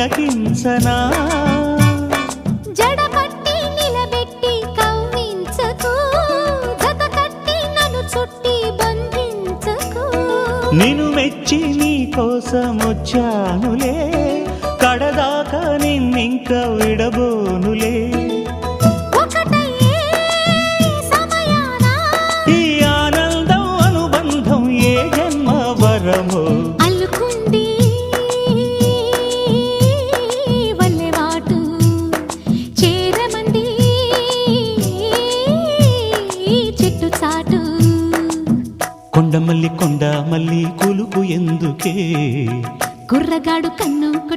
తిలకించనా జడపట్టి నిలబెట్టి కవ్వించకు జత కట్టి నన్ను చుట్టి బంధించకు నిన్ను మెచ్చి నీ కోసం వచ్చానులే కడదాకా నిన్నింక విడబోనులే ఒకటయ్యే సమయాన ఈ ఆనందం అనుబంధం ఏ జన్మ వరమో అల్లుకుంది వల్లెవాటు చేరమంది చెట్టు చాటు కొండ మల్లి కులుకు ఎందుకే కుర్రగాడు కన్ను